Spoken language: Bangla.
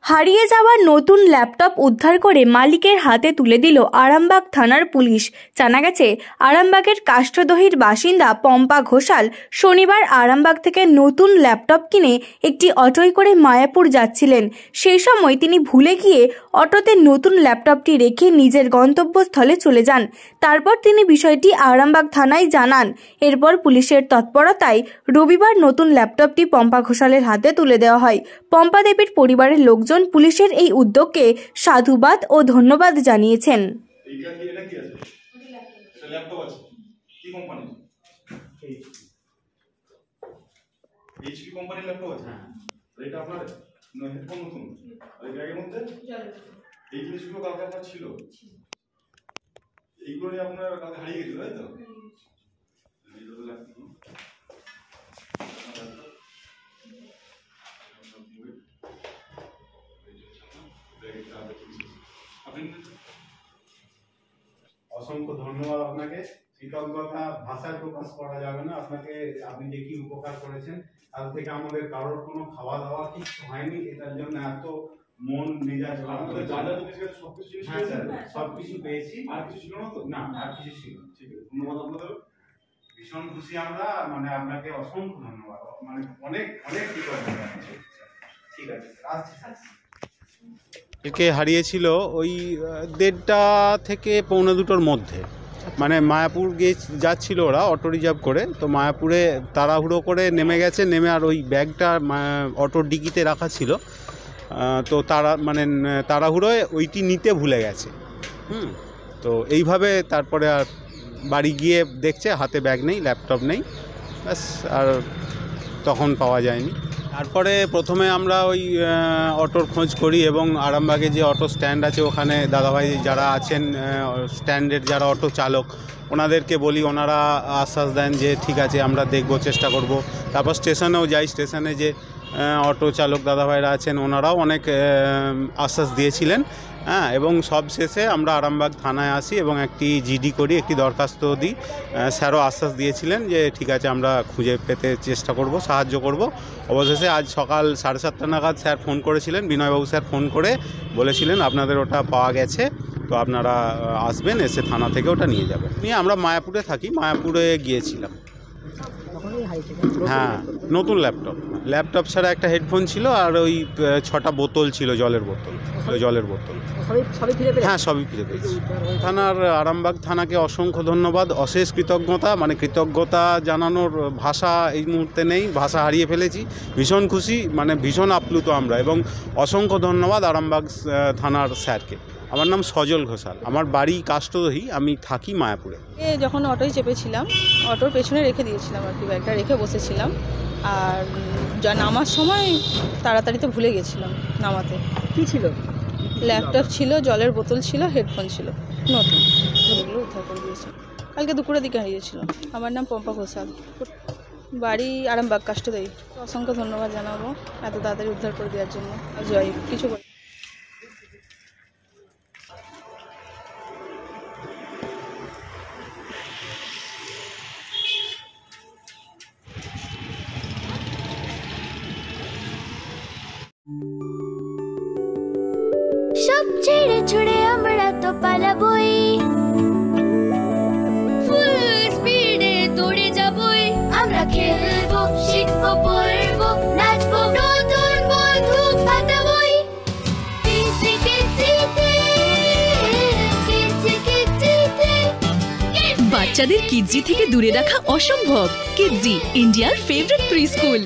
হারিয়ে যাওয়া নতুন ল্যাপটপ উদ্ধার করে মালিকের হাতে তুলে দিল আরামবাগ থানার পুলিশ। জানা গেছে, আরামবাগের কাষ্ঠদহির বাসিন্দা পম্পা ঘোষাল শনিবার আরামবাগ থেকে নতুন ল্যাপটপ কিনে একটি অটোয় করে মায়াপুর যাচ্ছিলেন। সেই সময় তিনি ভুলে গিয়ে অটোতে নতুন ল্যাপটপটি রেখে নিজের গন্তব্যস্থলে চলে যান। তারপর তিনি বিষয়টি আরামবাগ থানায় জানান। এরপর পুলিশের তৎপরতায় রবিবার নতুন ল্যাপটপটি পম্পা ঘোষালের হাতে তুলে দেওয়া হয়। পম্পা দেবীর পরিবারের লোকজন পুলিশের এই উদ্যোগকে সাধুবাদ ও ধন্যবাদ জানিয়েছেন। অসংখ্য ধন্যবাদ আপনাকে। কৃতজ্ঞতা ভাষায় প্রকাশ করা যাবে না। আপনাকে আপনি যে কি উপকার করেছেন, তার থেকে আমাদের কারোর কোনো খাওয়া দাওয়া কিছু হয়নি। এটার জন্য এত মন মেজাজ সবকিছু পেয়েছি। আর কিছু ছিল না তো? না, আর কিছু ছিল। ঠিক আছে, ধন্যবাদ আপনাদের। ভীষণ খুশি আমরা, মানে আপনাকে অসংখ্য ধন্যবাদ, মানে অনেক অনেক কৃতজ্ঞতা। ঠিক আছে, আসছি। একে হারিয়েছিল ওই 1:30 থেকে 1:45-র মধ্যে। মানে মায়াপুর গিয়ে যাচ্ছিল ওরা অটো রিজার্ভ করে, তো মায়াপুরে তাড়াহুড়ো করে নেমে গেছে। নেমে আর ওই ব্যাগটা অটোর ডিকিতে রাখা ছিল, তো তাড়াহুড়োয় ওইটি নিতে ভুলে গেছে। তো এইভাবে তারপরে আর বাড়ি গিয়ে দেখছে হাতে ব্যাগ নেই, ল্যাপটপ নেই, ব্যাস। আর তখন পাওয়া যায়নি। তারপরে প্রথমে আমরা ওই অটোর খোঁজ করি এবং আরামবাগে যে অটো স্ট্যান্ড আছে ওখানে দাদাভাই যারা আছেন স্ট্যান্ডের যারা অটো চালক, ওনাদেরকে বলি, ওনারা আশ্বাস দেন যে ঠিক আছে আমরা দেখব, চেষ্টা করব। তারপর স্টেশনেও যাই, স্টেশনে যে অটো চালক দাদাভাইরা আছেন ওনারাও অনেক আশ্বাস দিয়েছিলেন। এবং সব শেষে আমরা আরামবাগ থানায় আসি এবং একটি জিডি করি, একটি দরখাস্ত দিই। স্যারও আশ্বাস দিয়েছিলেন যে ঠিক আছে আমরা খুঁজে পেতে চেষ্টা করব, সাহায্য করব। অবশেষে আজ সকাল 7:30 নাগাদ স্যার ফোন করেছিলেন, বিনয়বাবু স্যার ফোন করে বলেছিলেন আপনাদের ওটা পাওয়া গেছে, তো আপনারা আসবেন, এসে থানা থেকে ওটা নিয়ে যাবেন। নিয়ে আমরা মায়াপুরে থাকি, মায়াপুরে গিয়েছিলাম। হ্যাঁ, নতুন ল্যাপটপ ছাড়া একটা হেডফোন ছিল আর ওই 6টা বোতল ছিল, জলের বোতল। হ্যাঁ, সবই ফিরে পেয়েছি। থানার আরামবাগ থানাকে অসংখ্য ধন্যবাদ, অশেষ কৃতজ্ঞতা। মানে কৃতজ্ঞতা জানানোর ভাষা এই মুহূর্তে নেই, ভাষা হারিয়ে ফেলেছি। ভীষণ খুশি, মানে ভীষণ আপ্লুত আমরা, এবং অসংখ্য ধন্যবাদ আরামবাগ থানার স্যারকে। আমার নাম সজল ঘোষাল, আমার বাড়ি কাষ্ঠদহি, আমি থাকি মায়াপুরে। যখন অটোয় চেপেছিলাম, অটোর পেছনে রেখে দিয়েছিলাম আর কি, ব্যাগটা রেখে বসেছিলাম। আর নামার সময় তাড়াতাড়িতে ভুলে গেছিলাম নামাতে। কী ছিল? ল্যাপটপ ছিল, জলের বোতল ছিল, হেডফোন ছিল নতুন, এগুলো উদ্ধার করে দিয়েছি। কালকে দুপুরের দিকে হারিয়েছিল। আমার নাম পম্পা ঘোষাল, বাড়ি আরামবাগ কাষ্ঠদহি। অসংখ্য ধন্যবাদ জানাবো এত তাড়াতাড়ি উদ্ধার করে দেওয়ার জন্য। জয় কিছু সব ছেড়ে ছুড়ে আমরা তো পালাবই, ফুল স্পিডে দৌড়ে যাবই। আমরা খেলবো, শিখবো, পড়বো, নাচবো, নতুন বন্ধু পাতাবই। বাচ্চাদের কিডজি থেকে দূরে রাখা অসম্ভব। কিডজি, ইন্ডিয়ার ফেভারিট প্রি স্কুল।